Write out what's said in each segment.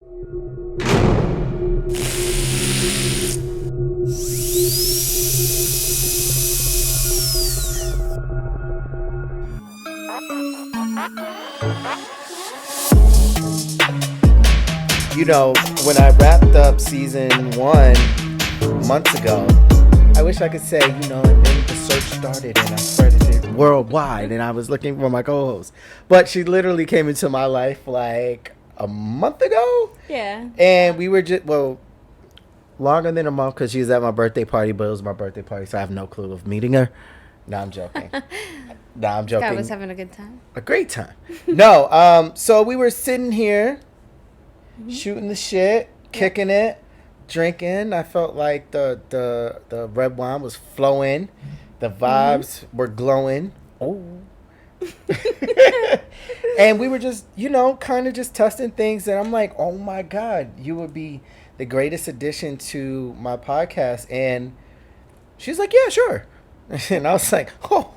You know, when I wrapped up season 1 months ago, I wish I could say, and then the search started and I spread it worldwide and I was looking for my co-host. But she literally came into my life like a month ago. Yeah. And we were just, longer than a month because she was at my birthday party, but it was my birthday party, so I have no clue of meeting her. No, I'm joking. I was having a good time. A great time. No, so we were sitting here, shooting the shit, kicking it, drinking. I felt like the red wine was flowing. The vibes were glowing. Oh. And we were just, kind of just testing things. And I'm like, oh my God, you would be the greatest addition to my podcast. And she's like, yeah, sure. And I was like, oh.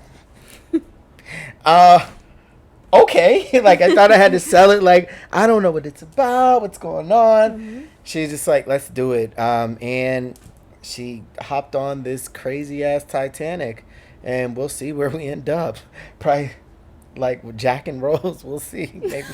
Okay. Like, I thought I had to sell it. Like, I don't know what it's about, what's going on. She's just like, let's do it. And she hopped on this crazy ass Titanic, and we'll see where we end up. Probably like Jack and Rose. We'll see. Maybe.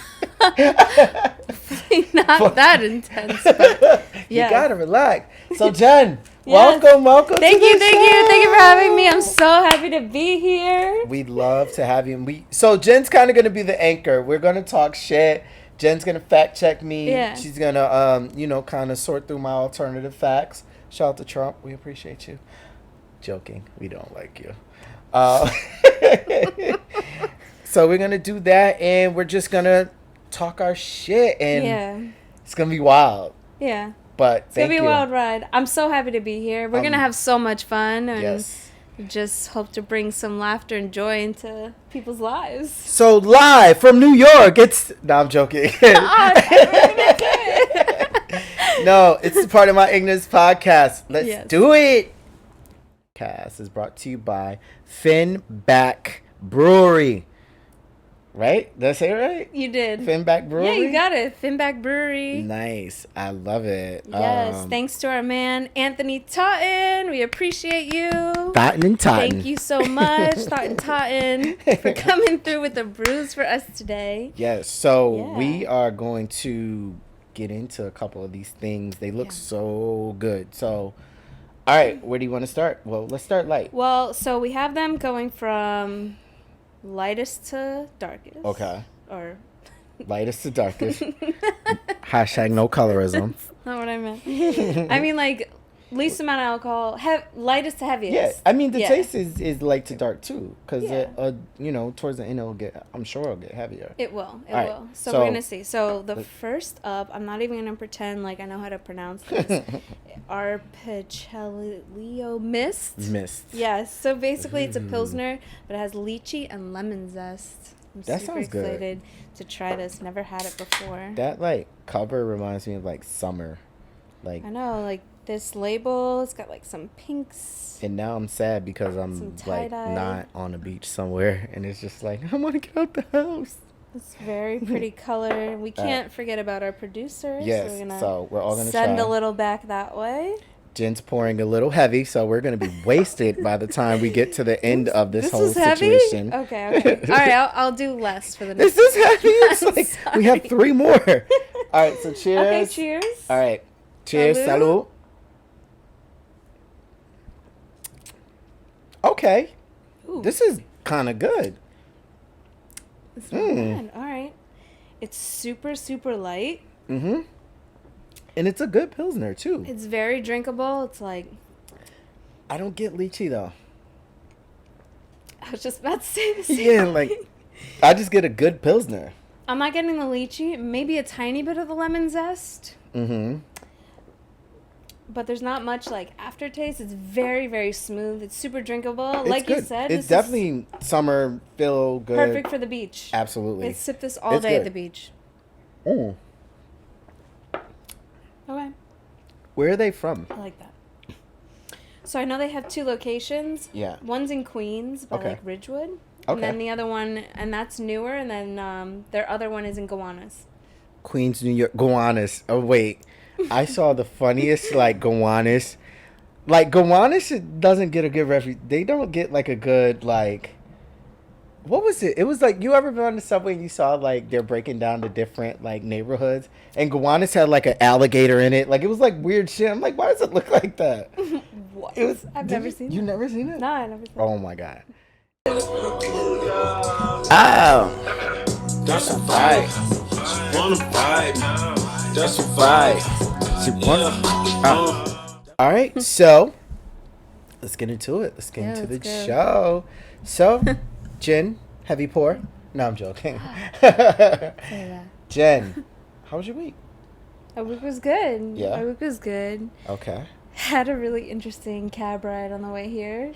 Not that intense, but You gotta relax. So, Jen, Yes. welcome. Thank to you, the thank show. you. Thank you for having me. I'm so happy to be here. We'd love to have you. So Jen's kind of gonna be the anchor. We're gonna talk shit. Jen's gonna fact check me. Yeah. She's gonna kind of sort through my alternative facts. Shout out to Trump. We appreciate you. Joking. We don't like you. So we're gonna do that, and we're just gonna talk our shit, and it's gonna be wild. Yeah. But It's going to thank be you. a wild ride. I'm so happy to be here. We're going to have so much fun. And Yes. just hope to bring some laughter and joy into people's lives. So live from New York, No, I'm joking. No, it's part of my Ignorance podcast. Let's do it. Podcast is brought to you by Finback Brewery. Right? Did I say it right? You did. Finback Brewery? Yeah, you got it. Finback Brewery. Nice. I love it. Yes. Thanks to our man, Anthony Totten. We appreciate you. Totten and Totten. Thank you so much, Totten Totten, for coming through with the brews for us today. Yes. So we are going to get into a couple of these things. They look so good. So, all right. Where do you want to start? Well, let's start light. Well, so we have them going from lightest to darkest. Okay. Or lightest to darkest. Hashtag no colorism. That's not what I meant. I mean, like, least amount of alcohol. Lightest to heaviest. Yeah. I mean, the taste is light to dark, too. Because, towards the end, I'm sure it'll get heavier. It will. It All will. right. So we're going to see. So the first up, I'm not even going to pretend like I know how to pronounce this. Arpecelio Mist. Yes. So basically, it's a Pilsner, but it has lychee and lemon zest. I'm That super sounds good. excited to try this. Never had it before. That, cover reminds me of, summer. I know, this label, it's got, some pinks. And now I'm sad because I'm, not on a beach somewhere. And it's just I want to get out the house. It's very pretty color. We can't forget about our producers. Yes, so we're all going to try. Send a little back that way. Jen's pouring a little heavy, so we're going to be wasted by the time we get to the end of this whole is situation. Heavy? Okay. All right, I'll do less for the next. This is heavy. It's we have 3 more. All right, so cheers. Okay, cheers. All right. Cheers. Salud. Okay. Ooh. This is kind of good. It's not bad. All right. It's super, super light. Mm-hmm. And it's a good Pilsner, too. It's very drinkable. It's I don't get lychee, though. I was just about to say the same thing. I just get a good Pilsner. I'm not getting the lychee. Maybe a tiny bit of the lemon zest. Mm-hmm. But there's not much aftertaste. It's very, very smooth. It's super drinkable. It's like good. you said, It's definitely summer, feel good. perfect for the beach. Absolutely. I'd sip this all day at the beach. Mm. Okay. Where are they from? I like that. So I know they have 2 locations. Yeah. One's in Queens by Ridgewood. And then the other one, and that's newer. And then their other one is in Gowanus. Queens, New York. Gowanus. Oh, wait. I saw the funniest, like, Gowanus. Like, Gowanus doesn't get a good they don't get, like, a good, like... What was it? It was like, you ever been on the subway and you saw, like, they're breaking down the different, like, neighborhoods? And Gowanus had, like, an alligator in it. Like, it was, like, weird shit. I'm like, why does it look like that? What? It was. I've never seen it. You never seen it? No, I never seen it. Oh, my God. Oh. That's a vibe. She wanna vibe. That's a vibe. She wanna. All right, so let's get into it. Let's get into the show. So, Jen, heavy pour. No, I'm joking. Jen, how was your week? My week was good. Yeah. My week was good. Okay. Had a really interesting cab ride on the way here.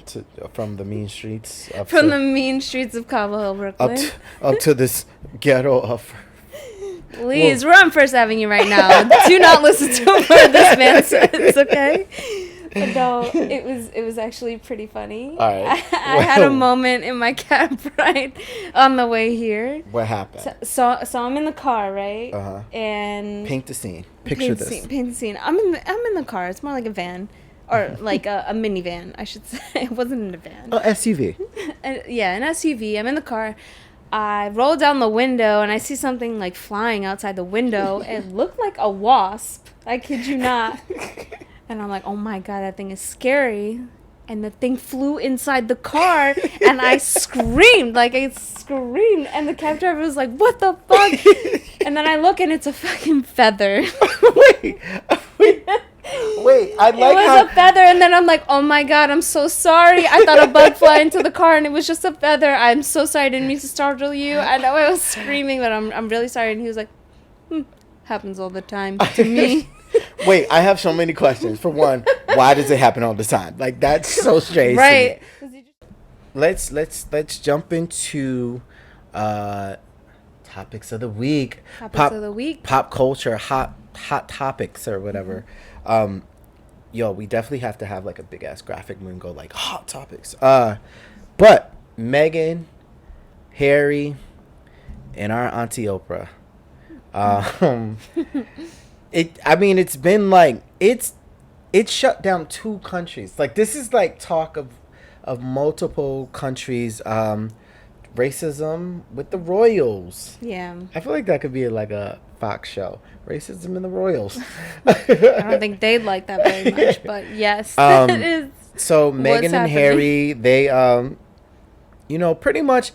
From the mean streets. From the mean streets of Cobble Hill, Brooklyn. Up to this ghetto of... Please, we're on First Avenue right now. Do not listen to what this man says, okay? But no, it was actually pretty funny. All right. I had a moment in my cab ride on the way here. What happened? So I'm in the car, right? Uh-huh. And paint the scene. Picture this. Paint the scene. I'm in the car. It's more like a van, or like a minivan, I should say. It wasn't in a van. Oh, SUV. Yeah, an SUV. I'm in the car. I roll down the window and I see something like flying outside the window. It looked like a wasp. I kid you not. And I'm like, oh my God, that thing is scary. And the thing flew inside the car and I screamed. And the cab driver was like, what the fuck? And then I look and it's a fucking feather. Wait, I like it was a feather, and then I'm like, oh my God, I'm so sorry. I thought a bug flew into the car, and it was just a feather. I'm so sorry. I didn't mean to startle you. I know I was screaming, but I'm really sorry. And he was like, happens all the time to me. Wait, I have so many questions. For one, why does it happen all the time? Like, that's so strange. Right. Let's jump into topics of the week. Pop culture, hot topics or whatever. We definitely have to have like a big ass graphic and go like hot topics. But Meghan, Harry, and our Auntie Oprah. It's been like it's shut down 2 countries. Like, this is like talk of multiple countries. Racism with the royals. Yeah. I feel like that could be like a Fox show. Racism in the royals. I don't think they'd like that very much, but yes. That is so Meghan and Harry, they pretty much,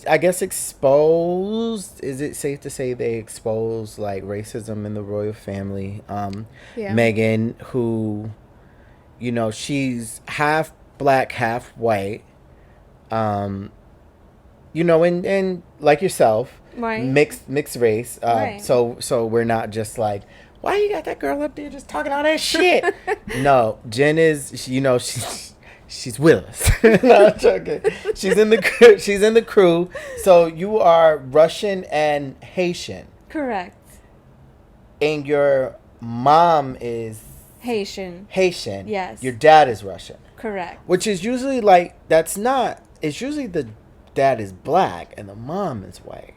I guess, exposed. Is it safe to say they exposed like racism in the royal family? Meghan, who, she's half black, half white. And like yourself, right, mixed race. Right. So we're not just like, why you got that girl up there just talking all that shit? No, Jen is, she's with us. No, I'm joking. She's in the crew. So you are Russian and Haitian. Correct. And your mom is Haitian. Yes. Your dad is Russian. Correct. Which is usually like, it's usually the dad is black and the mom is white,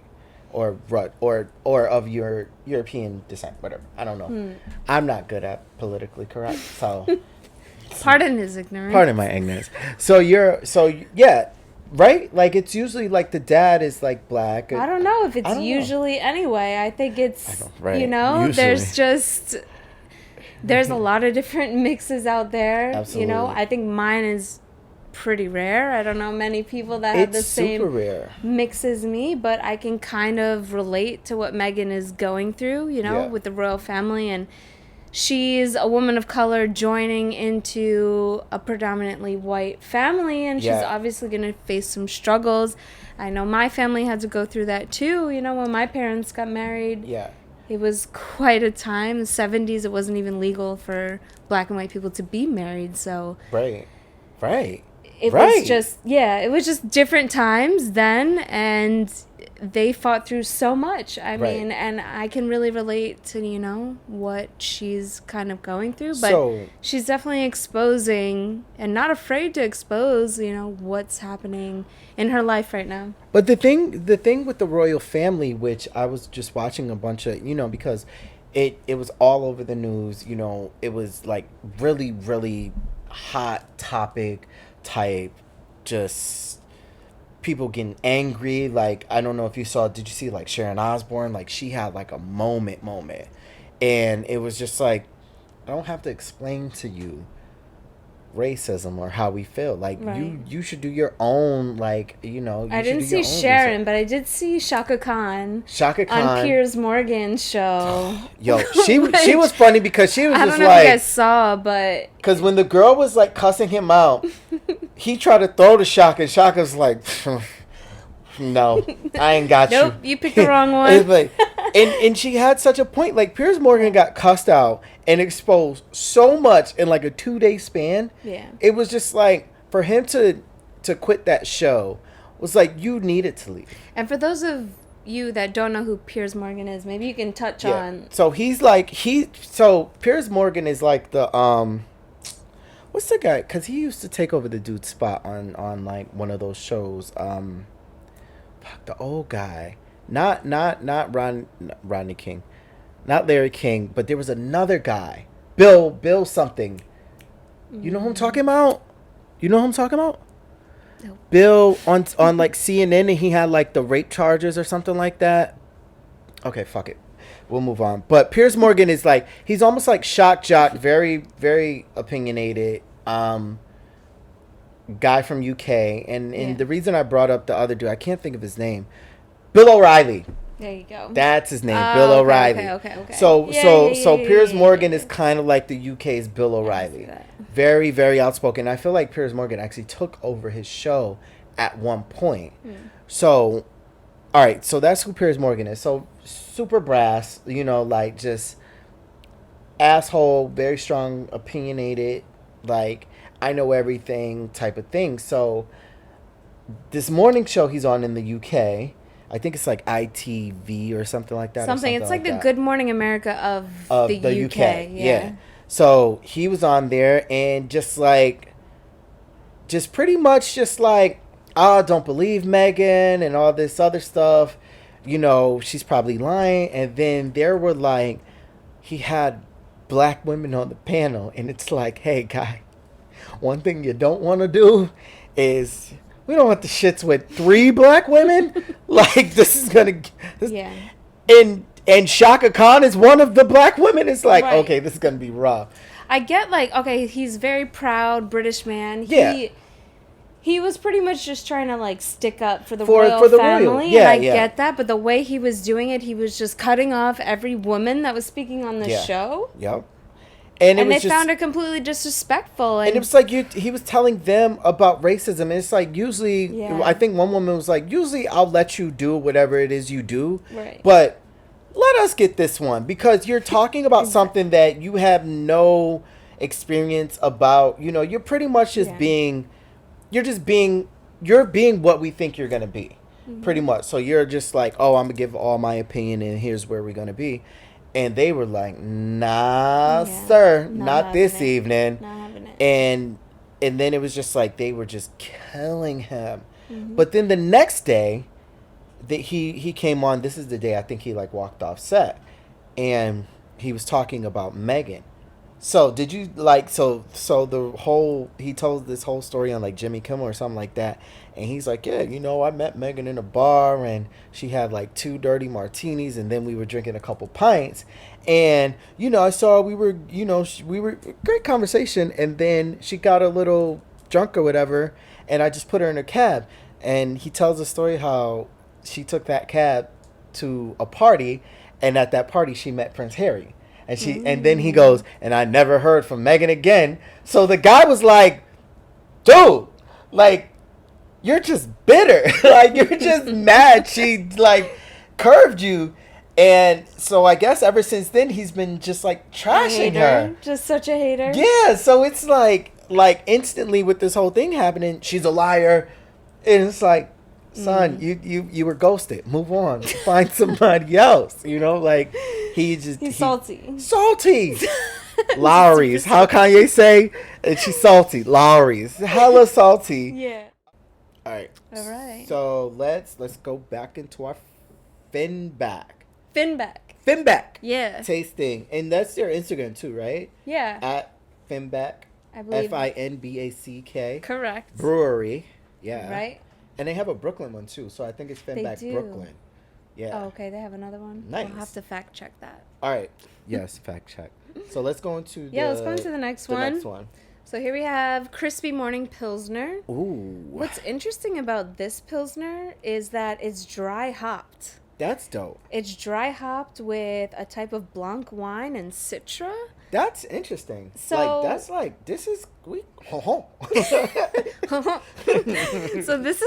or of your European descent, whatever. I don't know. I'm not good at politically correct, so pardon his ignorance. Pardon my ignorance. So yeah, right? Like, it's usually like the dad is like black. I don't know if it's usually anyway. I think it's usually. There's a lot of different mixes out there. Absolutely. I think mine is pretty rare. I don't know many people that have the same mix as me, but I can kind of relate to what Meghan is going through, with the royal family. And she's a woman of color joining into a predominantly white family, and she's obviously going to face some struggles. I know my family had to go through that too, when my parents got married. Yeah. It was quite a time. In the 70s, it wasn't even legal for black and white people to be married. So Right. It was just different times then. And they fought through so much. I mean, and I can really relate to, you know, what she's kind of going through. But she's definitely exposing and not afraid to expose, you know, what's happening in her life right now. But the thing with the royal family, which I was just watching a bunch of, you know, because it was all over the news, you know, it was like really, really hot topic type, just people getting angry. Like, I don't know if you saw, did you see like Sharon Osbourne? Like, she had like a moment, and it was just like, I don't have to explain to you racism or how we feel. Like, you should do your own, like, you know. I didn't see Sharon, but I did see Shaka Khan on Piers Morgan's show. Yo, she was funny because she was just like, I don't know if you guys saw, but because when the girl was like cussing him out, he tried to throw the Shaka, and Shaka's like, no, I ain't got you. Nope, you picked the wrong one. Like, and she had such a point. Like, Piers Morgan got cussed out and exposed so much in like a 2-day span. Yeah. It was just like, for him to quit that show was like, you needed to leave. And for those of you that don't know who Piers Morgan is, maybe you can touch on. So he's like, so Piers Morgan is like the, what's the guy? Because he used to take over the dude's spot on like one of those shows. The old guy. Not Rodney King. Not Larry King, but there was another guy. Bill something. You know who I'm talking about? Nope. Bill on like CNN, and he had like the rape charges or something like that. Okay, fuck it. We'll move on. But Piers Morgan is like, he's almost like shock jock, very, very opinionated. Guy from UK. And the reason I brought up the other dude, I can't think of his name. Bill O'Reilly. There you go. That's his name, Bill O'Reilly. Okay. So Piers Morgan is kind of like the UK's Bill O'Reilly. Very, very outspoken. I feel like Piers Morgan actually took over his show at one point. So, all right. So that's who Piers Morgan is. So super brass, you know, like just asshole, very strong, opinionated, like I know everything type of thing. So this morning show he's on in the UK. I think it's like ITV or something like that. Something. It's like the Good Morning America of the UK. Yeah. So he was on there and just pretty much just like, don't believe Meghan and all this other stuff. You know, she's probably lying. And then there were like, he had black women on the panel. And it's like, hey, guy, one thing you don't want to do is... We don't want the shits with 3 black women. Like, this is going to... Yeah. And Shaka Khan is one of the black women. It's like, okay, this is going to be rough. I get, like, okay, he's very proud British man. Yeah. He was pretty much just trying to, like, stick up for the royal family. Yeah, and I get that. But the way he was doing it, he was just cutting off every woman that was speaking on the show. Yep. And they found it completely disrespectful. And it was like he was telling them about racism. And it's like, usually, I think one woman was like, usually I'll let you do whatever it is you do. Right. But let us get this one. Because you're talking about something that you have no experience about. You know, you're pretty much just being what we think you're going to be. Mm-hmm. Pretty much. So you're just like, I'm going to give all my opinion and here's where we're going to be. And they were like, nah, sir, not this evening. Not having it. And then it was just like, they were just killing him. Mm-hmm. But then the next day, he came on. This is the day I think he like walked off set. And he was talking about Meghan. So did you like, so he told this whole story on like Jimmy Kimmel or something like that. And he's like, yeah, you know, I met Meghan in a bar and she had like 2 dirty martinis and then we were drinking a couple pints. And, you know, I saw we were great conversation. And then she got a little drunk or whatever. And I just put her in a cab. And he tells the story how she took that cab to a party. And at that party, she met Prince Harry. And and then he goes, and I never heard from Meghan again. So the guy was like, dude, like, you're just bitter. Like, you're just mad she, like, curved you. And so I guess ever since then, he's been just, like, trashing her. Just such a hater. Yeah, so it's like instantly with this whole thing happening, she's a liar. And it's like, son, you were ghosted. Move on. Find somebody else. You know, like he's salty. Salty. Lowry's. How Kanye say? And she's salty. Lowry's. Hella salty. Yeah. All right. All right. So let's go back into our Finback. Yeah. Tasting. And that's your Instagram too, right? Yeah. At Finback. I believe. Finback. Correct. Brewery. Yeah. Right. And they have a Brooklyn one too, so I think it's Finback Brooklyn. Yeah. Oh, okay. They have another one. Nice. We'll have to fact check that. All right. Yes, fact check. So let's go into let's go into the next one. Next one. So here we have Crispy Morning Pilsner. Ooh. What's interesting about this Pilsner is that it's dry hopped. That's dope. It's dry hopped with a type of Blanc wine and Citra. That's interesting. So this is So this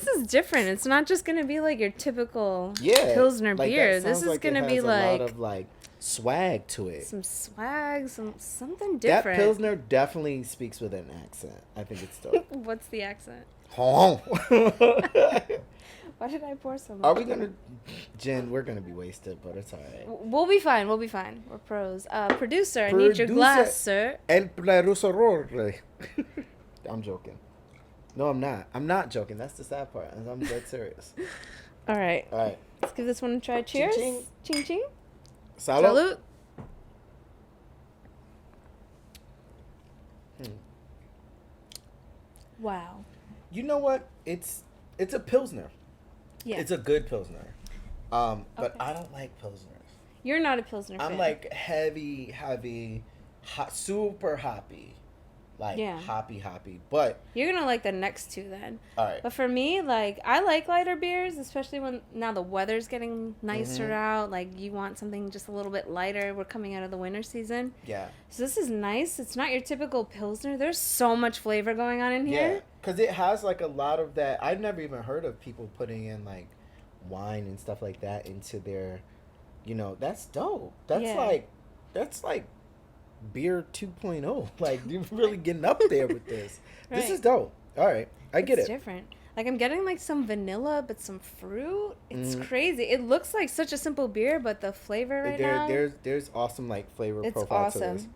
is different. It's not just gonna be like your typical Pilsner beer. This is gonna be like a lot of like swag to it. Some swag, something different. That Pilsner definitely speaks with an accent. I think it's dope. What's the accent? Why did I pour so much? Are we gonna, Jen? We're gonna be wasted, but it's alright. We'll be fine. We're pros. Producer, I need your glass, sir. El producer. I'm joking. No, I'm not. I'm not joking. That's the sad part. I'm dead serious. All right. Let's give this one a try. Cheers. Ching ching. Ching. Salud. Wow. You know what? It's a Pilsner. Yeah. It's a good Pilsner. But okay. I don't like Pilsners. You're not a Pilsner fan. I'm like heavy, hot, super hoppy. Like hoppy. But you're going to like the next two then. All right. But for me, like I like lighter beers, especially when now the weather's getting nicer out. Like you want something just a little bit lighter. We're coming out of the winter season. Yeah. So this is nice. It's not your typical Pilsner. There's so much flavor going on in here. Yeah. Because it has like a lot of that. I've never even heard of people putting in like wine and stuff like that into their, that's dope. That's like beer 2.0. Like you're really getting up there with this. Right. This is dope. All right. I get it. It's different. Like I'm getting like some vanilla but some fruit. It's crazy. It looks like such a simple beer, but the flavor now. There's awesome like flavor profile to this.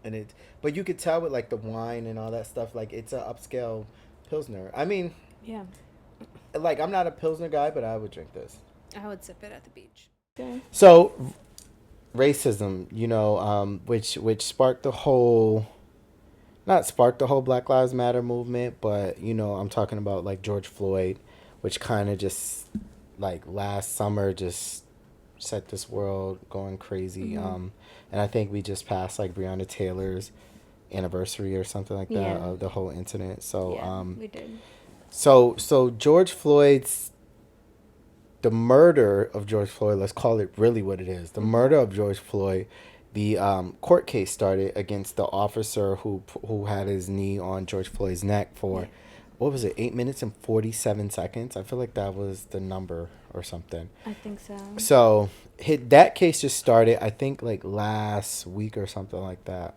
And but you could tell with like the wine and all that stuff, like it's an upscale Pilsner. I mean, yeah. Like I'm not a Pilsner guy, but I would drink this. I would sip it at the beach. Okay. So, racism, which sparked the whole Black Lives Matter movement, but I'm talking about like George Floyd, which kind of just like last summer just set this world going crazy. And I think we just passed like Breonna Taylor's anniversary or something like that of the whole incident. So we did. So George Floyd's the murder of George Floyd, let's call it really what it is. The murder of George Floyd, the court case started against the officer who had his knee on George Floyd's neck for what was it, 8 minutes and 47 seconds? I feel like that was the number or something. I think so. So that case just started, I think, like last week or something like that.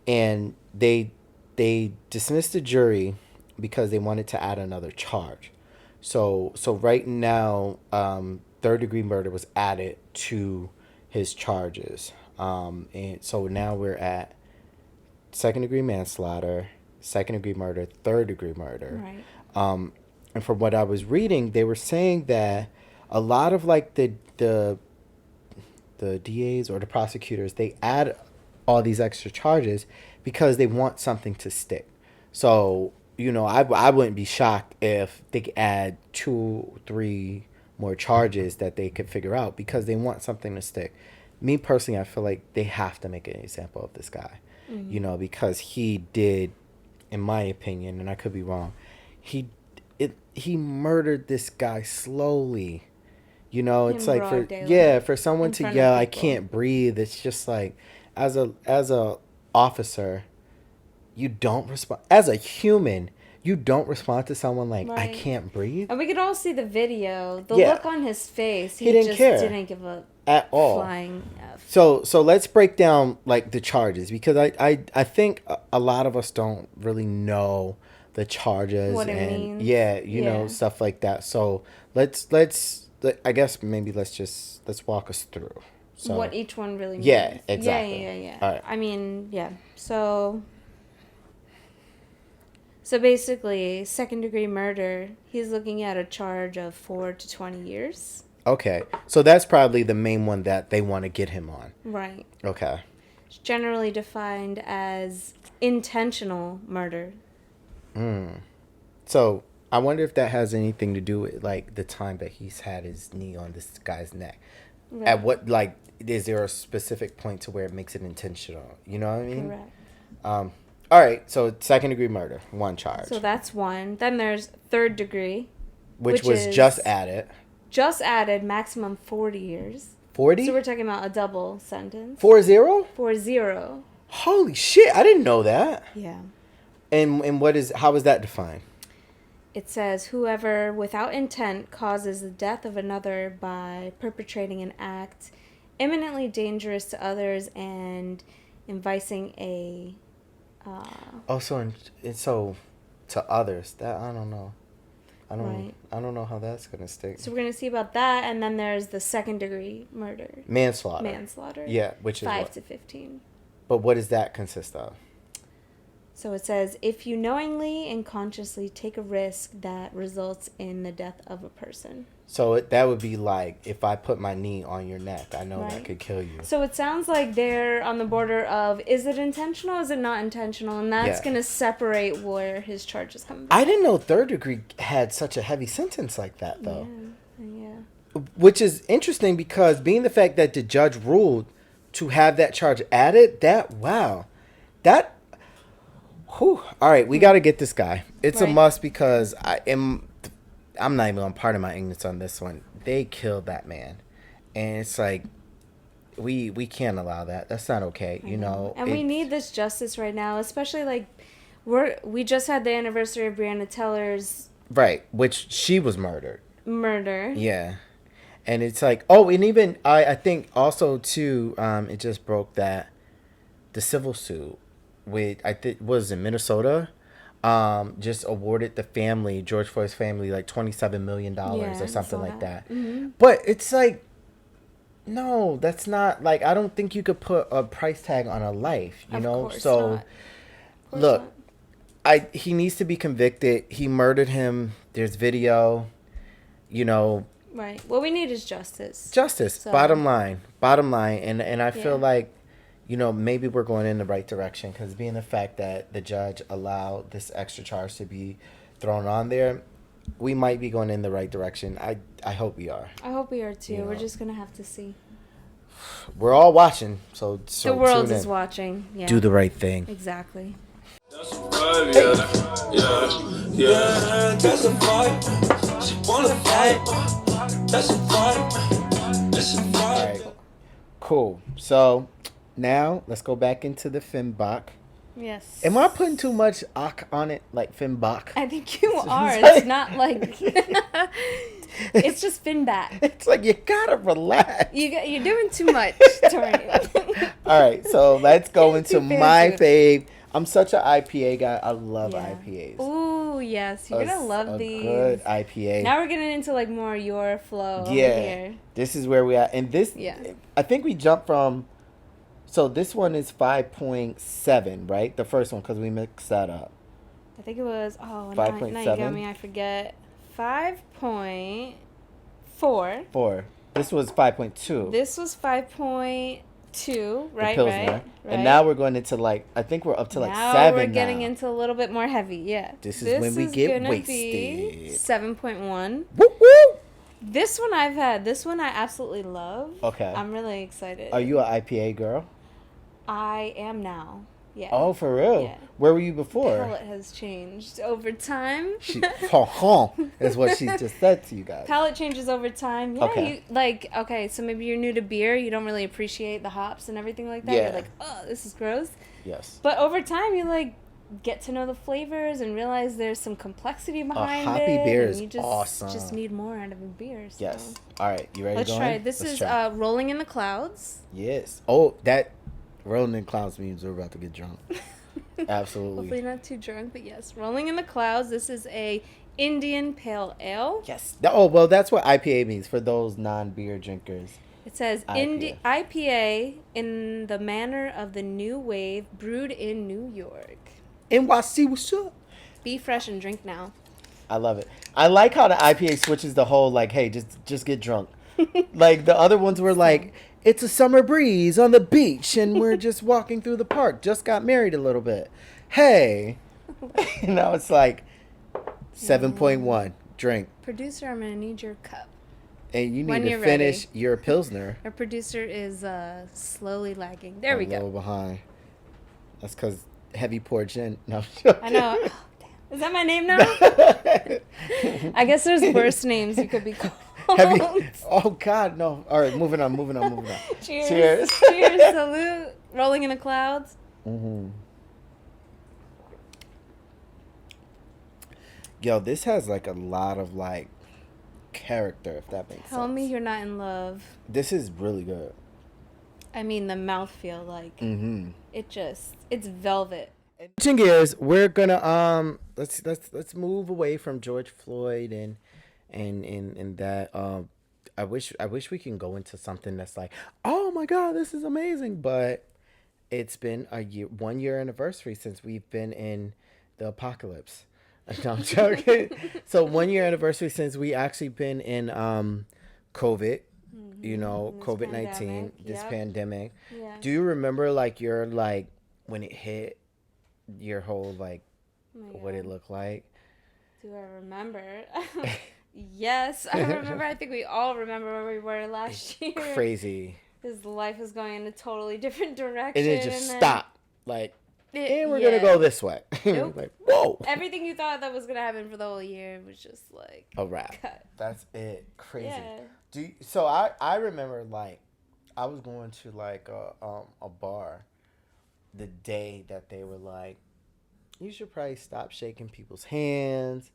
And they dismissed the jury because they wanted to add another charge. So right now, third-degree murder was added to his charges. And so now we're at second-degree manslaughter, second-degree murder, third-degree murder. Right. And from what I was reading, they were saying that a lot of like the DAs or the prosecutors, they add all these extra charges because they want something to stick. So, I wouldn't be shocked if they could add 2-3 more charges that they could figure out because they want something to stick. Me personally, I feel like they have to make an example of this guy, because he did, in my opinion, and I could be wrong, he murdered this guy slowly. It's like for someone to yell, "I can't breathe." It's just like, as a officer, you don't respond. As a human, you don't respond to someone like, "I can't breathe." And we could all see the video. The look on his face, he didn't just care didn't give a at all. Flying F. So let's break down like the charges, because I think a lot of us don't really know the charges what and it means. you know, stuff like that. So I guess maybe let's walk us through. So what each one really means. Yeah, exactly. Yeah. All right. I mean, yeah. So basically, second-degree murder, he's looking at a charge of 4 to 20 years. Okay. So that's probably the main one that they want to get him on. Right. Okay. It's generally defined as intentional murder. So I wonder if that has anything to do with like the time that he's had his knee on this guy's neck. Right. At what, like, is there a specific point to where it makes it intentional? You know what I mean? Correct. All right, so second-degree murder, one charge. So that's one. Then there's third degree. Which was just added. Just added, maximum 40 years. 40? So we're talking about a double sentence. 40? 40. Holy shit, I didn't know that. Yeah. And how is that defined? It says, whoever without intent causes the death of another by perpetrating an act imminently dangerous to others and inviting a... So to others, that I don't know. I don't know how that's gonna stick. So we're gonna see about that, and then there's the second degree murder. Manslaughter. Yeah, which is 5 to 15. But what does that consist of? So it says, if you knowingly and consciously take a risk that results in the death of a person. So that would be like, if I put my knee on your neck, I know that could kill you. So it sounds like they're on the border of, is it intentional, is it not intentional? And that's going to separate where his charges come back. I didn't know third degree had such a heavy sentence like that, though. Yeah. Which is interesting because being the fact that the judge ruled to have that charge added, All right, we got to get this guy. It's a must because I'm not even on part of my ignorance on this one. They killed that man, and it's like we can't allow that. That's not okay, you know. And we need this justice right now, especially like we just had the anniversary of Breonna Taylor's which she was murdered. Yeah, and it's like and even I think also too it just broke that the civil suit with was in Minnesota. Just awarded the family, George Floyd's family, like $27 million or something like that. Mm-hmm. But it's like, no, that's not, like, I don't think you could put a price tag on a life, you know? So, look, he needs to be convicted. He murdered him. There's video, you know. Right. What we need is justice. So. Bottom line. And I feel like, you know, maybe we're going in the right direction because being the fact that the judge allowed this extra charge to be thrown on there, we might be going in the right direction. I hope we are. I hope we are too. You know? We're just going to have to see. We're all watching. So the world is watching. Yeah. Do the right thing. Exactly. That's a vibe, yeah. That's a vibe. She wanna fight. That's a vibe. That's a vibe. All right. Cool. So now let's go back into the Finbach. Yes. Am I putting too much "ak" on it, like Finbach? I think you are. It's not like it's just Finbach. It's like you gotta relax. You're doing too much, Tori. All right, so let's go into my fave. I'm such an IPA guy. I love IPAs. Ooh, yes, you're gonna love these. Good IPA. Now we're getting into like more your flow. Yeah, over here. This is where we are, and this. Yeah. I think we jumped from. So this one is 5.7, right? The first one, because we mixed that up. I think it was 5.7. Now you got me. I forget. 5.4. 4. This was 5.2. This was 5.2, right? Right. And now we're going into I think we're up to now 7 we're getting into a little bit more heavy, yeah. This is when we get wasted. 7.1. Woo woo! This one I absolutely love. Okay. I'm really excited. Are you an IPA girl? I am now. Yeah. Oh, for real? Yeah. Where were you before? Palate has changed over time. Is what she just said to you guys. Palate changes over time. Yeah. Okay. So maybe you're new to beer. You don't really appreciate the hops and everything like that. Yeah. You're like, oh, this is gross. Yes. But over time, you get to know the flavors and realize there's some complexity behind it. Hoppy beer is awesome. You just need more out of a beer. So. Yes. All right. You ready to go? Let's try it. This is Rolling in the Clouds. Yes. Oh, that Rolling in the Clouds means we're about to get drunk. Absolutely. Hopefully not too drunk, but yes. Rolling in the Clouds. This is a Indian Pale Ale. Yes. Oh, well, that's what IPA means for those non-beer drinkers. It says IPA in the manner of the new wave, brewed in New York. NYC, what's up? Be fresh and drink now. I love it. I like how the IPA switches the whole, like, hey, just get drunk. Like, the other ones were like, it's a summer breeze on the beach, and we're just walking through the park. Just got married a little bit. Hey. Now it's like 7.1. Drink. Producer, I'm going to need your cup. And you need to finish your Pilsner. Our producer is slowly lagging. There we go. A little behind. That's because heavy pour gin. No, I know. Oh, damn. Is that my name now? I guess there's worse names you could be called. Heavy. Oh, God, no. All right, moving on. Cheers. Cheers. Salute. Rolling in the Clouds. Mm-hmm. Yo, this has, like, a lot of, like, character, if that makes sense. Tell me you're not in love. This is really good. I mean, the mouthfeel, like, it's velvet. Switching gears, we're gonna let's move away from George Floyd and that. I wish we can go into something that's like, oh my God, this is amazing, but it's been 1 year anniversary since we've been in the apocalypse. No, I'm joking. So 1 year anniversary since we actually been in COVID, COVID-19, this pandemic. Yeah. Do you remember like when it hit your whole what it looked like? Do I remember? Yes, I remember. I think we all remember where we were last year. Crazy. Because life was going in a totally different direction. And it just stopped. And we're going to go this way. Nope. Like, whoa. Everything you thought that was going to happen for the whole year was just like a wrap. Cut. That's it. Crazy. Yeah. So I remember I was going to a bar the day that they were like, you should probably stop shaking people's hands.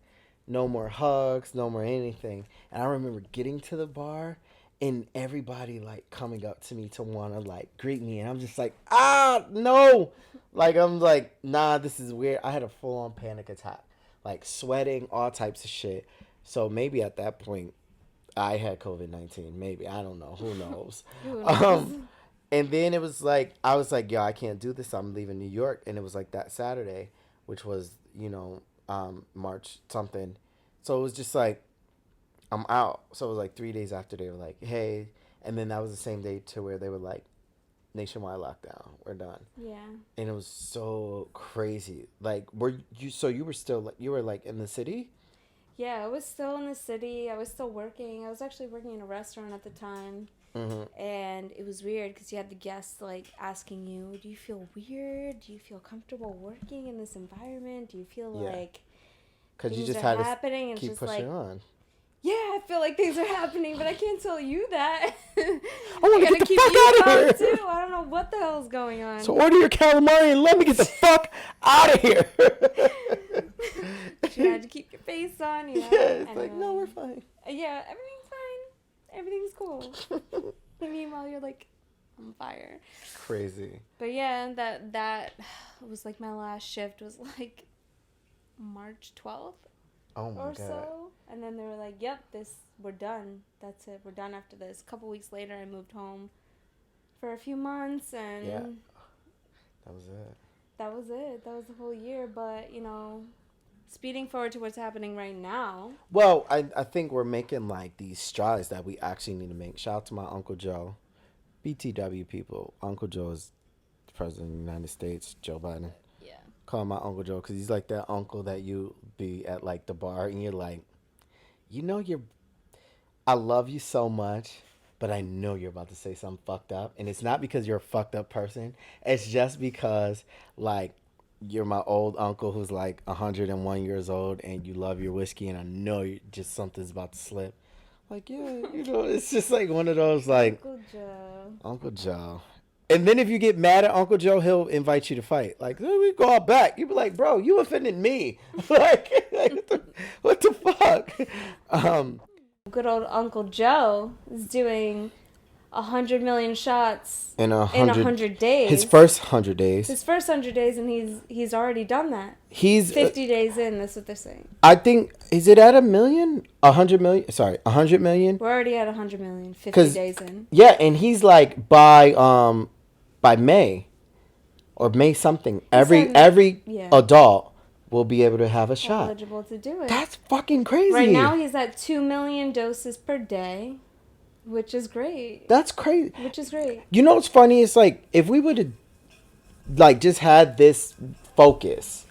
No more hugs, no more anything. And I remember getting to the bar and everybody coming up to me to want to greet me. And I'm just like, no. I'm like, nah, this is weird. I had a full on panic attack, sweating, all types of shit. So maybe at that point I had COVID-19. Maybe, I don't know. Who knows? And then it was I was like, yo, I can't do this. I'm leaving New York. And it was that Saturday, which was, March something. So it was just I'm out. So it was 3 days after they were like, hey. And then that was the same day to where they were like, nationwide lockdown. We're done. Yeah. And it was so crazy. Were you, so you were still, you were in the city? Yeah, I was still in the city. I was still working. I was actually working in a restaurant at the time. Mm-hmm. And it was weird because you had the guests asking you, do you feel weird? Do you feel comfortable working in this environment? Do you feel like because you just had to keep pushing on? Yeah, I feel like things are happening, but I can't tell you that. I want to get the fuck out of here. Too. I don't know what the hell's going on. So order your calamari and let me get the fuck out of here. You had to keep your face on, Yeah, it's no, we're fine. Yeah, everything's fine. Everything's cool. And meanwhile, you're on fire. Crazy. But yeah, that was my last shift was March 12th. Oh my God. So, and then they were like, "Yep, we're done. That's it. We're done after this." A couple weeks later, I moved home for a few months, and that was it. That was it. That was the whole year. But speeding forward to what's happening right now. Well, I think we're making these strides that we actually need to make. Shout out to my Uncle Joe, BTW people. Uncle Joe is the president of the United States, Joe Biden. Call him my Uncle Joe because he's that uncle that you be at the bar and you're like, I love you so much, but I know you're about to say something fucked up. And it's not because you're a fucked up person. It's just because you're my old uncle who's 101 years old and you love your whiskey and I know just something's about to slip. It's just one of those Uncle Joe. And then if you get mad at Uncle Joe, he'll invite you to fight. We go out back. You be like, bro, you offended me. What the fuck? Good old Uncle Joe is doing 100 million shots in 100 days. His first 100 days. His first 100 days, and he's already done that. He's 50 days in. That's what they're saying. I think, is it at 1 million? 100 million? Sorry, 100 million. We're already at 100 million. 50 days in. Yeah, and he's like by May, or May something. Every adult will be able to have a shot. Eligible to do it. That's fucking crazy. Right now, he's at 2 million doses per day. Which is great. That's crazy. Which is great. You know what's funny? It's like, if we would have, like, just had this focus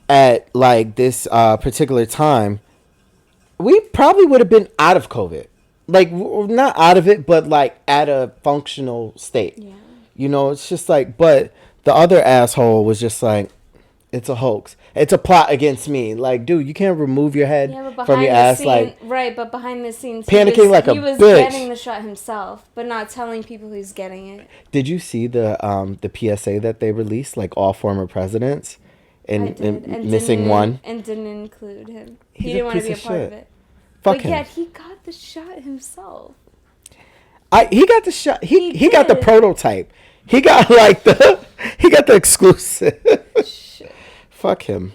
at, like, this particular time, we probably would have been out of COVID. Like, not out of it, but, like, at a functional state. Yeah. You know, it's just like, but the other asshole was just like, it's a hoax. It's a plot against me. Like, dude, you can't remove your head from your ass. Like, right, but behind the scenes, panicking like a bitch. He was getting the shot himself, but not telling people he's getting it. Did you see the PSA that they released? Like, all former presidents, and missing one, and didn't include him. He didn't want to be a part of it. Fuck him. But yet he got the shot himself. He got the shot. He got the prototype. He got he got the exclusive. Shit. Fuck him.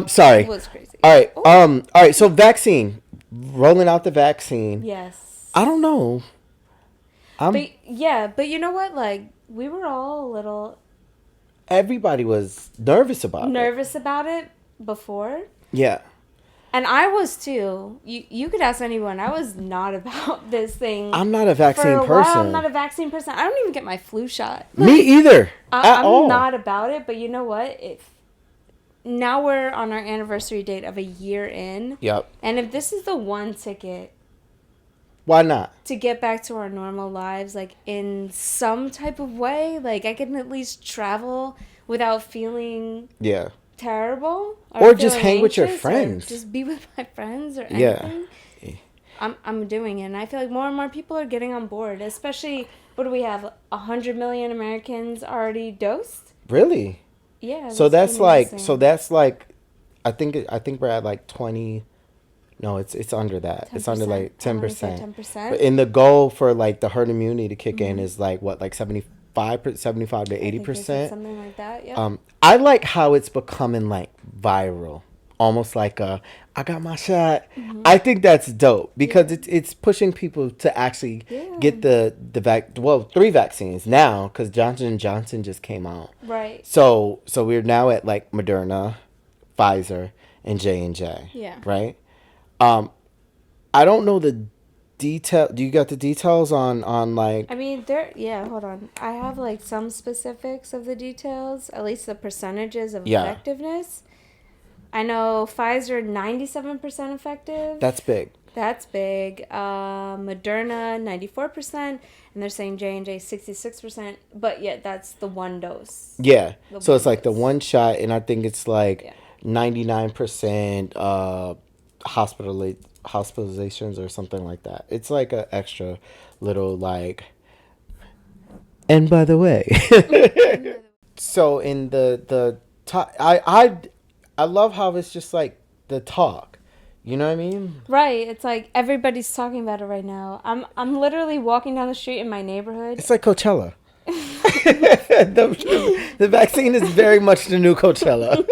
Sorry. It was crazy. All right. All right. So vaccine, rolling out the vaccine. Yes. I don't know. But you know what? Like, we were all a little. Everybody was nervous about it before. Yeah. And I was too. You could ask anyone. I was not about this thing. I'm not a vaccine person. I'm not a vaccine person. I don't even get my flu shot. Me either. I'm not about it. But you know what? Now we're on our anniversary date of a year in. Yep. And if this is the one ticket. Why not? To get back to our normal lives, like, in some type of way. Like, I can at least travel without feeling... Yeah. Terrible, or just hang with your friends, just be with my friends or anything. Yeah, I'm doing it, and I feel like more and more people are getting on board. Especially, what do we have? 100 million Americans already dosed. Really? Yeah. So that's like, I think we're at like 20. No, it's under that. 10%. It's under like 10%. 10%. But in the goal for like the herd immunity to kick in is like what, like 75 to 80%, something like that. Yeah. I like how it's becoming like viral, almost like I got my shot. Mm-hmm. I think that's dope because it's pushing people to actually get the 3 vaccines now, because Johnson & Johnson just came out. Right. So we're now at like Moderna, Pfizer, and J&J. Yeah. Right. I don't know the detail. Do you got the details on like? I mean, hold on. I have like some specifics of the details, at least the percentages of effectiveness. I know Pfizer 97% effective. That's big. Moderna 94%, and they're saying J&J 66%. But yet that's the one dose. Yeah. So it's like the one shot, and I think it's like 99% hospitalizations or something like that. It's like an extra little like. And by the way, so in the talk, I love how it's just like the talk. You know what I mean? Right. It's like everybody's talking about it right now. I'm literally walking down the street in my neighborhood. It's like Coachella. the vaccine is very much the new Coachella.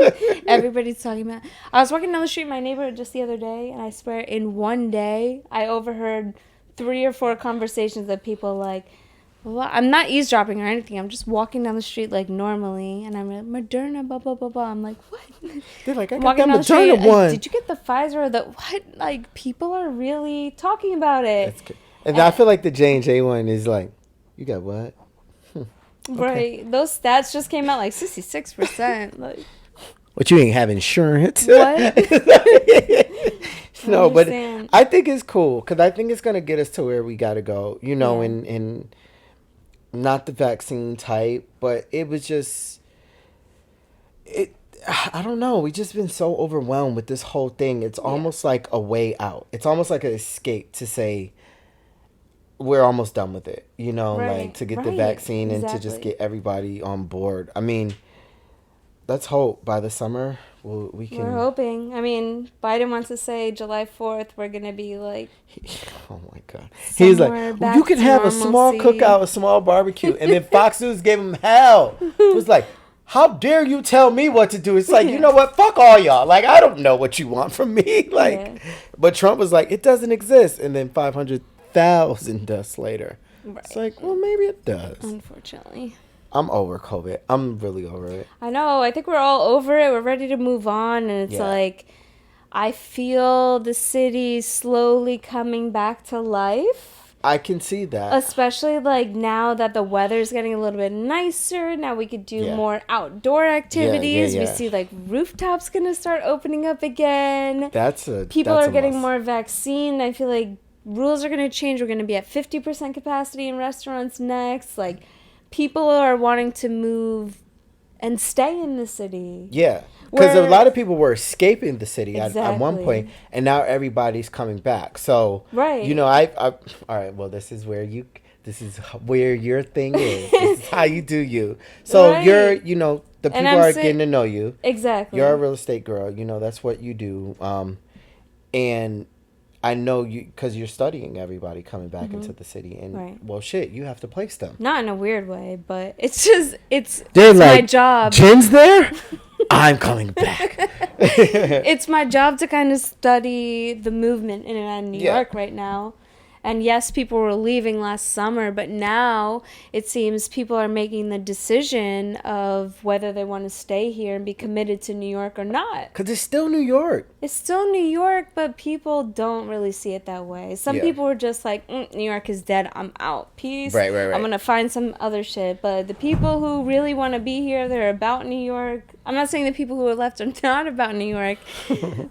Everybody's talking about. I was walking down the street in my neighborhood just the other day, and I swear, in one day, I overheard 3 or 4 conversations of people like, well, I'm not eavesdropping or anything. I'm just walking down the street like normally, and I'm like, Moderna, blah, blah, blah, blah. I'm like, what? They're like, I got that Moderna one. Did you get the Pfizer or the what? Like, people are really talking about it. That's good. And I feel like the J&J one is like, you got what? Right. Okay. Those stats just came out like 66%. Like, what, you ain't have insurance? What? No, but I think it's cool because I think it's going to get us to where we got to go, you know, in not the vaccine type, but it was just, I don't know. We just been so overwhelmed with this whole thing. It's almost like a way out. It's almost like an escape to say, we're almost done with it, you know, like to get the vaccine and to just get everybody on board. I mean, let's hope by the summer Well, we're hoping. I mean, Biden wants to say July 4th we're gonna be like. Oh my God! He's like, you can have normalcy. A small cookout, a small barbecue, and then Fox News gave him hell. It was like, how dare you tell me what to do? It's like, you know what? Fuck all y'all. Like, I don't know what you want from me. Like, but Trump was like, it doesn't exist, and then 500,000 deaths later. Right. It's like, well, maybe it does. Unfortunately. I'm over COVID. I'm really over it. I know. I think we're all over it. We're ready to move on. And it's like, I feel the city slowly coming back to life. I can see that. Especially like now that the weather's getting a little bit nicer. Now we could do more outdoor activities. We see like rooftops going to start opening up again. People are getting more vaccine. I feel like rules are going to change. We're going to be at 50% capacity in restaurants next. Like, people are wanting to move and stay in the city. Yeah. Because a lot of people were escaping the city at one point, and now everybody's coming back. So, you know, all right, well, this is where your thing is. This is how you do you. So you're, you know, the people are getting to know you. Exactly. You're a real estate girl. You know, that's what you do. And I know you, because you're studying everybody coming back into the city, and well, shit, you have to place them. Not in a weird way, but it's just it's my job. Jen's there. I'm coming back. It's my job to kind of study the movement in and out of New York right now. And yes, people were leaving last summer, but now it seems people are making the decision of whether they want to stay here and be committed to New York or not. Because it's still New York. It's still New York, but people don't really see it that way. Some people are just like, New York is dead, I'm out. Peace. Right. I'm going to find some other shit. But the people who really want to be here, they're about New York. I'm not saying the people who are left are not about New York,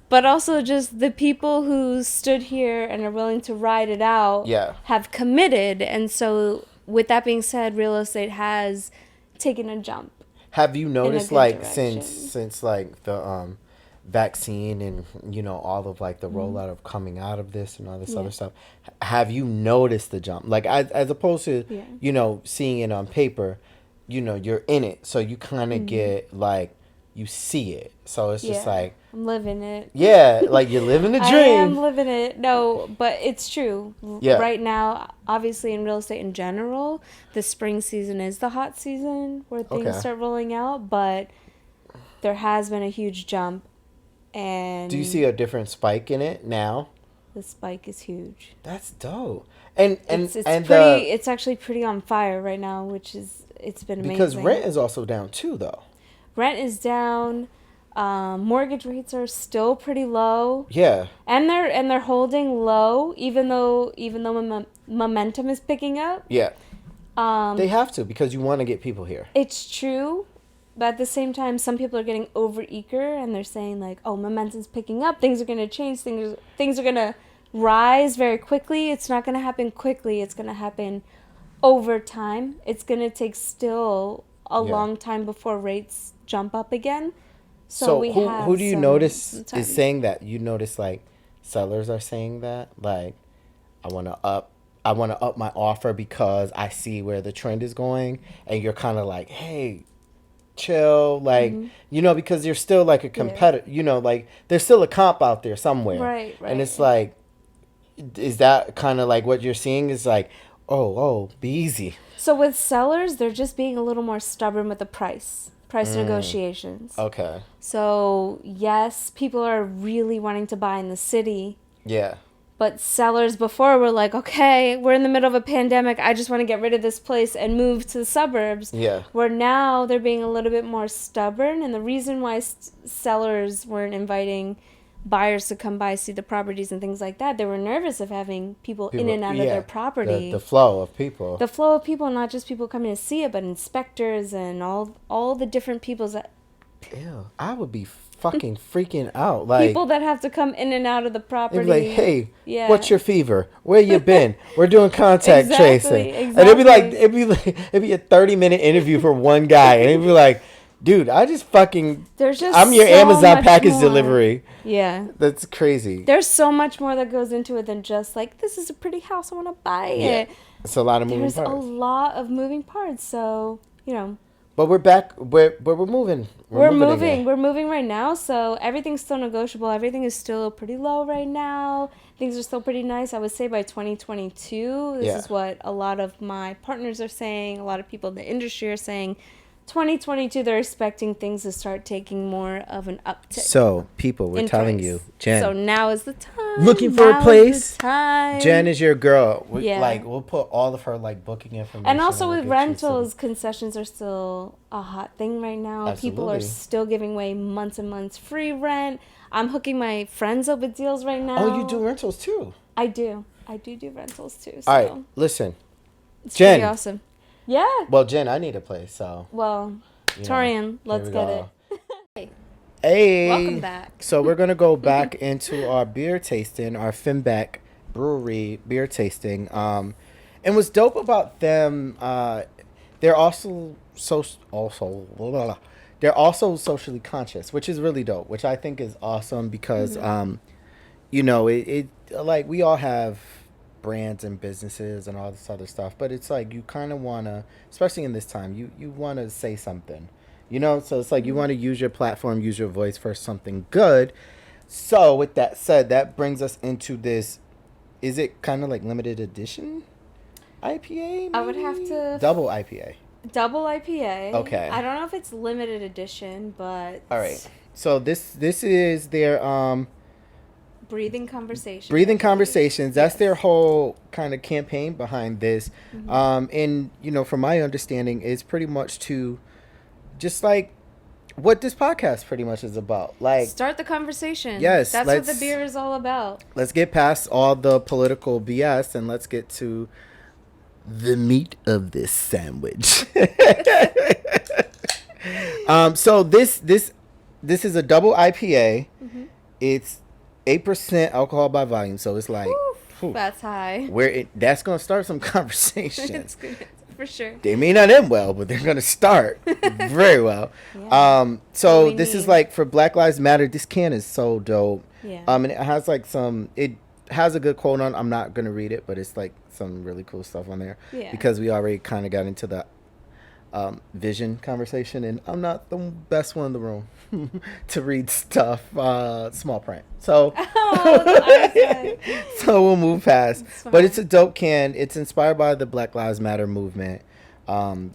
but also just the people who stood here and are willing to ride it out. Have committed. And so with that being said, real estate has taken a jump. Have you noticed like since like the vaccine and, you know, all of like the rollout of coming out of this and all this other stuff, have you noticed the jump? Like as opposed to you know, seeing it on paper, you know, you're in it, so you kind of get like, you see it, so it's just like, I'm living it. Yeah, like you're living the dream. I am living it. No, but it's true. Yeah. Right now, obviously in real estate in general, the spring season is the hot season where things start rolling out, but there has been a huge jump. And do you see a different spike in it now? The spike is huge. That's dope. And it's actually pretty on fire right now, which is, it's been amazing. Because rent is also down too, though. Rent is down. Mortgage rates are still pretty low. Yeah. And they're holding low, even though momentum is picking up. Yeah. They have to, because you want to get people here. It's true, but at the same time, some people are getting over-eager and they're saying like, "Oh, momentum's picking up. Things are going to change. Things are going to rise very quickly." It's not going to happen quickly. It's going to happen over time. It's going to take still a long time before rates jump up again. So who do you notice is saying that? You notice like sellers are saying that, like, I want to up my offer because I see where the trend is going, and you're kind of like, hey, chill, like, you know, because you're still like a competitor, you know, like there's still a comp out there somewhere, right. And it's like, is that kind of like what you're seeing is like, oh, be easy. So with sellers, they're just being a little more stubborn with the price negotiations. Okay. So yes, people are really wanting to buy in the city. Yeah. But sellers before were like, okay, we're in the middle of a pandemic. I just want to get rid of this place and move to the suburbs. Yeah. Where now they're being a little bit more stubborn. And the reason why sellers weren't inviting buyers to come by, see the properties and things like that, they were nervous of having people in and out of their property. The flow of people. The flow of people, not just people coming to see it, but inspectors and all the different people that... Ew, I would be fucking freaking out. Like, people that have to come in and out of the property. They'd be like, hey, what's your fever? Where you been? We're doing contact tracing. Exactly. And it'd be a 30-minute interview for one guy. And it'd be like, dude, I'm your Amazon package delivery. Yeah. That's crazy. There's so much more that goes into it than just like, this is a pretty house, I want to buy it. It's a lot of moving parts. There's a lot of moving parts. So, you know. But we're back. We're moving. We're moving. We're moving right now. So everything's still negotiable. Everything is still pretty low right now. Things are still pretty nice. I would say by 2022, this is what a lot of my partners are saying. A lot of people in the industry are saying. 2022, they're expecting things to start taking more of an uptick. So, people, we're telling you, Jen. So now is the time. Looking for a place? Jen is your girl. We'll put all of her, booking information. And also with rentals, concessions are still a hot thing right now. Absolutely. People are still giving away months and months free rent. I'm hooking my friends up with deals right now. Oh, you do rentals too? I do. I do rentals too. So. All right, listen. It's Jen. Pretty awesome. Yeah. Well, Jen, I need a place, so. Well, Torian, let's get it. Hey. Welcome back. So we're going to go back into our beer tasting, our Finback Brewery beer tasting. And what's dope about them, they're also they're also socially conscious, which is really dope, which I think is awesome because, it we all have brands and businesses and all this other stuff, but it's you kind of want to, especially in this time, you want to say something, so it's you want to use your platform, use your voice for something good. So with that said, that brings us into this, is it kind of limited edition IPA maybe? I would have to double IPA. Okay, I don't know if it's limited edition, but all right, so this is their Breathing Conversations. That's their whole kind of campaign behind this. And, from my understanding, it's pretty much to just what this podcast pretty much is about. Start the conversation. Yes. That's what the beer is all about. Let's get past all the political BS and let's get to the meat of this sandwich. So this is a double IPA. It's 8% alcohol by volume, so it's that's high. That's gonna start some conversations. It's good, for sure. They may not end well, but they're gonna start very well. Yeah. So this is for Black Lives Matter. This can is so dope. Yeah. And it has it has a good quote on. I'm not gonna read it, but it's some really cool stuff on there. Yeah. Because we already kind of got into the vision conversation, and I'm not the best one in the room to read stuff small print, so so we'll move past. But it's a dope can. It's inspired by the Black Lives Matter movement.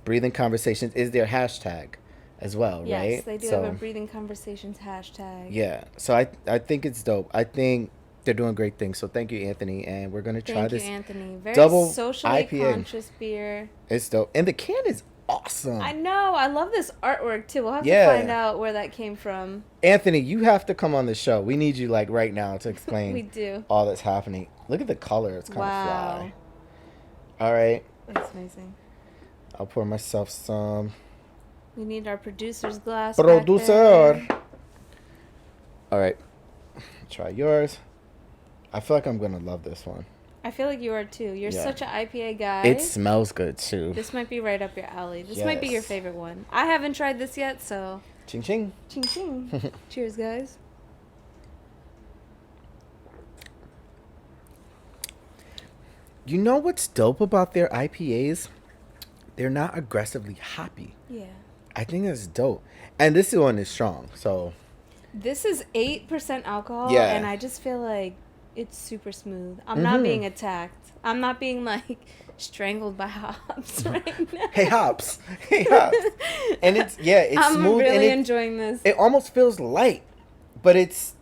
Breathing Conversations is their hashtag as well, yes, right? Yes, they do have a Breathing Conversations hashtag. Yeah, so I think it's dope. I think they're doing great things. So thank you, Anthony, and we're gonna try this. Thank you, Anthony. Very double socially IPA. Conscious beer. It's dope, and the can is awesome. I know. I love this artwork too. We'll have to find out where that came from. Anthony, you have to come on the show. We need you right now to explain we do. all that's happening. Look at the color. It's kind of fly. All right. That's amazing. I'll pour myself some. We need our producer's glass. Producer. All right. Try yours. I feel like I'm going to love this one. I feel like you are too. You're such an IPA guy. It smells good too. This might be right up your alley. This might be your favorite one. I haven't tried this yet, so. Ching ching. Ching ching. Cheers, guys. You know what's dope about their IPAs? They're not aggressively hoppy. Yeah. I think that's dope. And this one is strong, so. This is 8% alcohol, and I just feel like it's super smooth. I'm not being attacked. I'm not being strangled by hops right now. Hey hops. And it's it's I'm smooth. I'm really and enjoying this. It almost feels light, but it's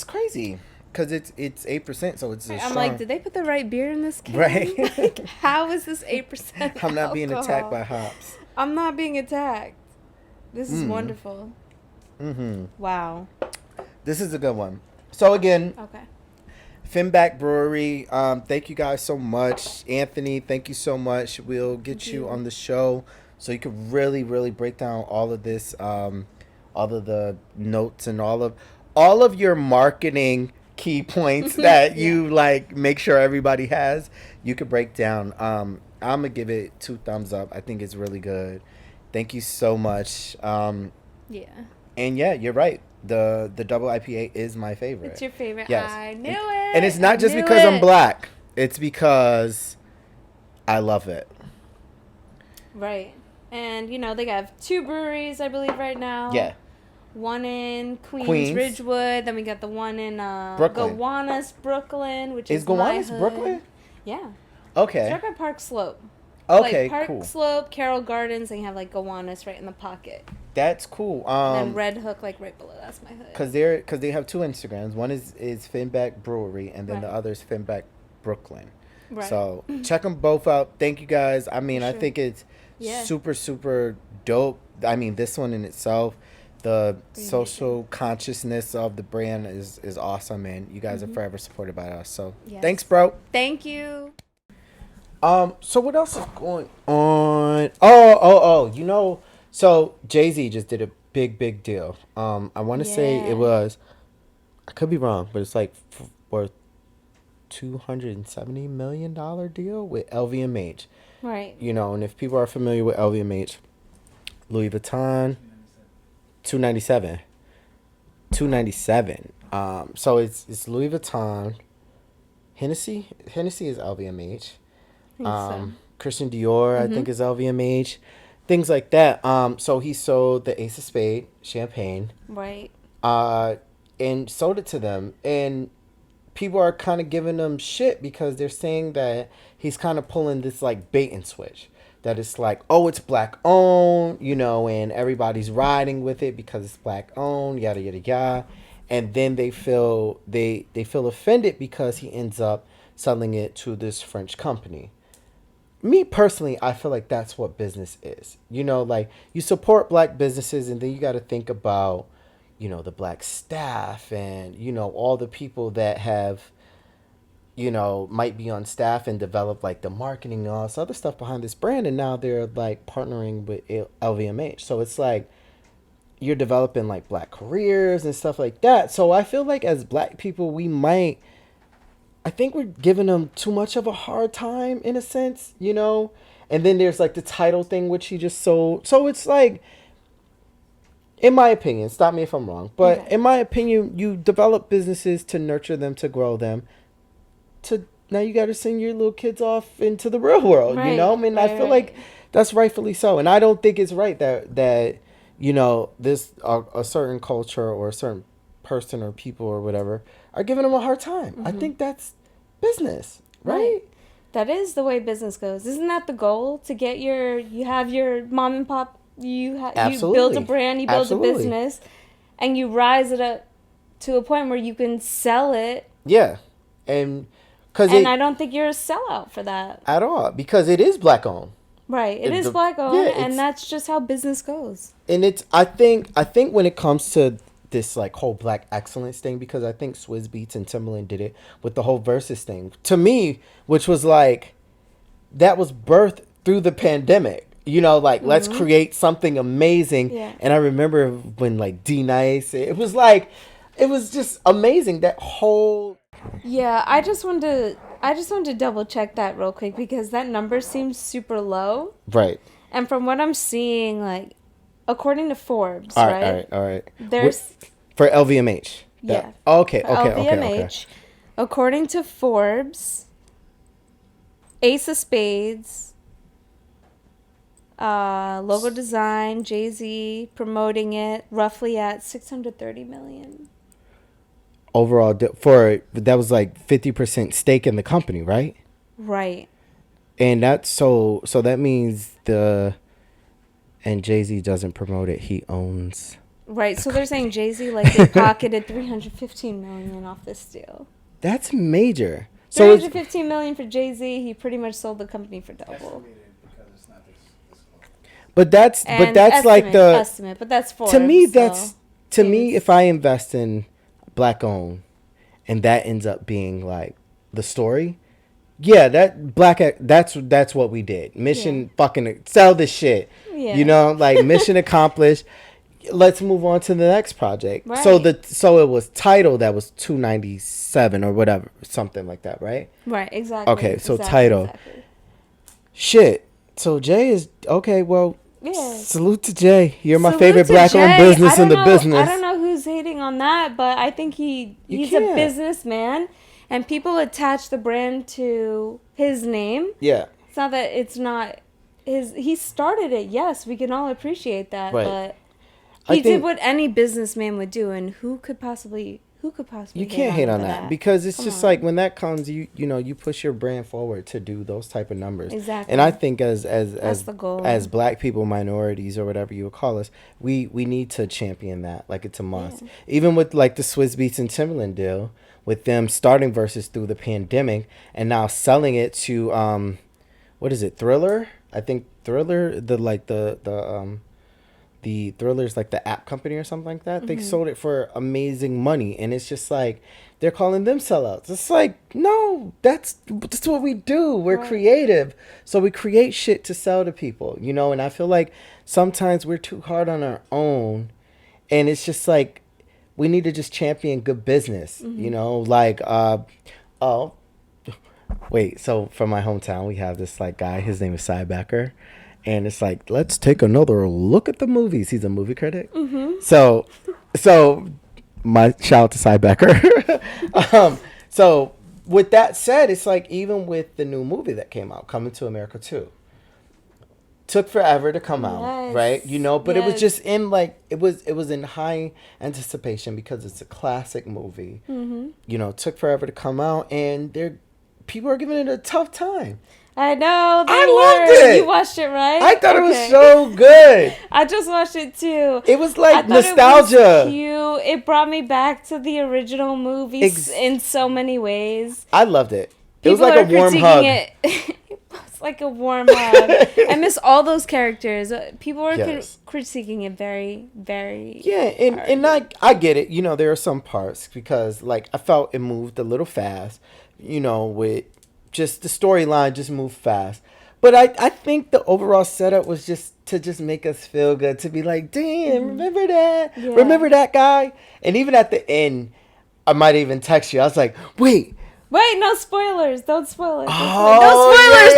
crazy because it's 8%, so it's. I'm did they put the right beer in this can? Right. How is this 8%? I'm not being attacked by hops. I'm not being attacked. This is wonderful. Wow. This is a good one. So again. Okay. Finback Brewery, thank you guys so much. Anthony, thank you so much. We'll get you on the show so you can really, really break down all of this, all of the notes and all of your marketing key points that you make sure everybody has. You could break down. I'm gonna give it 2 thumbs up. I think it's really good. Thank you so much. Yeah. And you're right. The double IPA is my favorite. It's your favorite. Yes. I knew it. And it's not just because I'm black. It's because I love it. Right. And, you know, they have 2 breweries, I believe, right now. Yeah. One in Queens, Ridgewood. Then we got the one in Brooklyn. Gowanus, Brooklyn, which is Gowanus Brooklyn? Yeah. Okay. It's right by Park Slope. Okay, like cool. Park Slope, Carroll Gardens, and you have like Gowanus right in the pocket. That's cool. And then Red Hook, like right below. That's my hood. Because they have 2 Instagrams. One is Finback Brewery, and then the other is Finback Brooklyn. Right. So check them both out. Thank you guys. I mean, I think it's super, super dope. I mean, this one in itself, the social consciousness of the brand is awesome, and you guys are forever supported by us. So thanks, bro. Thank you. So what else is going on? Oh, you know, so Jay-Z just did a big deal. I want to say it was, I could be wrong, but it's like worth $270 million deal with LVMH. Right. You know, and if people are familiar with LVMH, Louis Vuitton, $297. So it's Louis Vuitton. Hennessy is LVMH. Christian Dior, I think, is LVMH. Things like that. So he sold the Ace of Spades champagne. Right. And sold it to them. And people are kind of giving him shit because they're saying that he's kind of pulling this like bait and switch. That it's like, oh, it's black owned, you know, and everybody's riding with it because it's black owned, yada yada yada. And then they feel offended because he ends up selling it to this French company. Me personally, I feel like that's what business is. You know, like you support black businesses, and then you got to think about, you know, the black staff and, you know, all the people that have, you know, might be on staff and develop like the marketing and all this other stuff behind this brand. And now they're like partnering with LVMH. So it's like you're developing like black careers and stuff like that. So I feel like as black people, I think we're giving them too much of a hard time in a sense, you know? And then there's like the title thing, which he just sold. So it's like, in my opinion, stop me if I'm wrong, but in my opinion, you develop businesses to nurture them, to grow them. Now you got to send your little kids off into the real world, you know? I mean, I feel like that's rightfully so. And I don't think it's right that you know, this a certain culture or a certain person or people or whatever are giving them a hard time. I think that's business, right? That is the way business goes. Isn't that the goal? To get you have your mom and pop, you build a brand, you build a business, and you rise it up to a point where you can sell it. Yeah. And I don't think you're a sellout for that. At all, because it is black owned. Right. It is black owned, and that's just how business goes. And I think when it comes to this like whole black excellence thing, because I think Swizz Beatz and Timbaland did it with the whole Versus thing to me, which was like that was birthed through the pandemic, you know, like let's create something amazing. And I remember when like D-Nice, it was just amazing, that whole I just wanted to double check that real quick because that number seems super low, right? And from what I'm seeing, like according to Forbes, all right. There's for LVMH. Okay. LVMH, according to Forbes, Ace of Spades, logo design, Jay-Z promoting it, roughly at $630 million. Overall, that was like 50% stake in the company, right? Right. And that's so that means and Jay-Z doesn't promote it, he owns. Right, so they're saying Jay-Z like they pocketed $315 million off this deal. That's major. So $315 million for Jay-Z, he pretty much sold the company for double. But that's like the estimate, but that's Forbes. To me, if I invest in black owned and that ends up being like the story, that's what we did. Mission fucking sell this shit. You know, like mission accomplished. Let's move on to the next project. Right. So it was Tidal that was 297 or whatever, something like that, right? Right, exactly. Okay, so Tidal. Exactly. Shit. So Jay is okay, well, salute to Jay. You're my favorite black-owned business in the business. I don't know who's hating on that, but I think he's a businessman, and people attach the brand to his name. Yeah. It's not that it's not he started it. Yes, we can all appreciate that, but he did what any businessman would do, and who could possibly you can't hate on that because it's just like when that comes, you know, you push your brand forward to do those type of numbers. Exactly. And I think as the goal. As Black people, minorities, or whatever you would call us, we need to champion that. Like, it's a must. Yeah. Even with like the Swizz Beatz and Timbaland deal, with them starting Verzuz through the pandemic and now selling it to what is it, Thriller? I think Thriller, the Thriller's like the app company or something like that. Mm-hmm. They sold it for amazing money, and it's just like they're calling them sellouts. It's like, no, that's what we do. We're creative, so we create shit to sell to people, you know. And I feel like sometimes we're too hard on our own, and it's just like we need to just champion good business, you know. Like, so from my hometown, we have this like guy. His name is Cy Becker. And it's like, let's take another look at the movies. He's a movie critic. Mm-hmm. So my shout out to Cy Becker. So with that said, it's like even with the new movie that came out, Coming to America 2, took forever to come out, right? You know, but it was just in like, it was in high anticipation because it's a classic movie. Mm-hmm. You know, it took forever to come out, and people are giving it a tough time. I know. I loved it. You watched it, right? I thought it was so good. I just watched it too. It was like nostalgia. It was cute. It brought me back to the original movies in so many ways. I loved it. It was like a warm hug. It was like a warm hug. I miss all those characters. People were critiquing it very, very hard. And I get it. You know, there are some parts because like I felt it moved a little fast, you know, with just the storyline just moved fast. But I think the overall setup was just to make us feel good, to be like, damn, remember that? Yeah. Remember that guy? And even at the end, I might even text you. I was like, wait, no spoilers. Don't spoil it. No spoilers.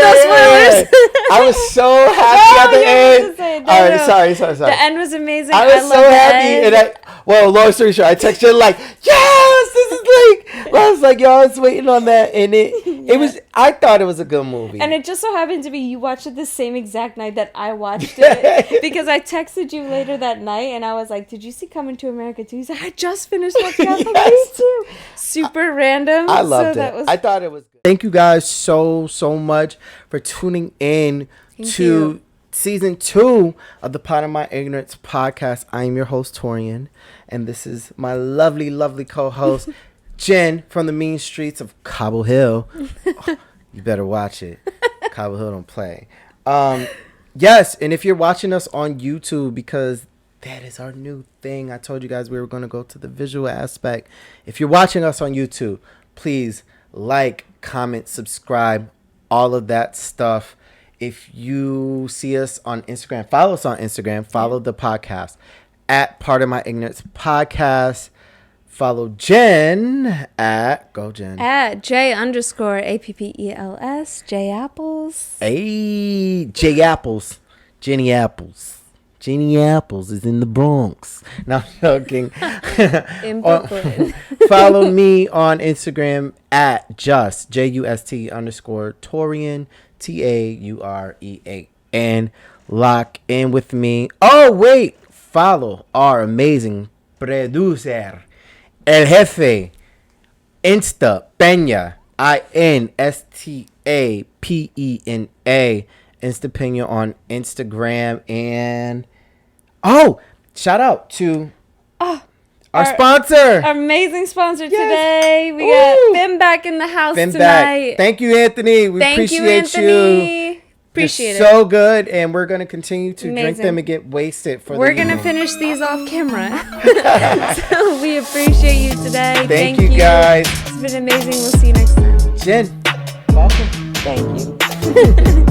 I was so happy at the end. All right, sorry. The end was amazing. I was so happy. And long story short, I texted you like, yes, this is like, I was like, yo, I was waiting on that. And it was, I thought it was a good movie. And it just so happened to be you watched it the same exact night that I watched it. Because I texted you later that night and I was like, did you see Coming to America 2? He's like, I just finished watching it. Me too. Super random. I loved it. I thought it was good. Thank you guys so much for tuning in to season 2 of the Pot of My Ignorance podcast. I am your host, Torian, and this is my lovely, lovely co-host, Jen, from the mean streets of Cobble Hill. Oh, you better watch it. Cobble Hill don't play. Yes, and if you're watching us on YouTube, because that is our new thing. I told you guys we were going to go to the visual aspect. If you're watching us on YouTube, please like, comment, subscribe, all of that stuff. If you see us on Instagram, follow us on Instagram. Follow the podcast at Part of My Ignorance Podcast. Follow Jen at J_APPELS J Apples. Hey, J Apples, Jenny Apples. Jenny Apples is in the Bronx. No, I'm joking. In Brooklyn. Follow me on Instagram at JUST_Torian TAUREA, and lock in with me. Oh wait, follow our amazing producer, El Jefe, Insta Peña, INSTAPENA, Insta Peña on Instagram. And shout out to our sponsor, our amazing sponsor today. We got Finn back in the house tonight. Thank you, Anthony. We appreciate you. Appreciate it. So good, and we're gonna continue to drink them and get wasted for. We're gonna finish these off camera. So we appreciate you today. Thank you guys. It's been amazing. We'll see you next time. Jen, welcome. Thank you.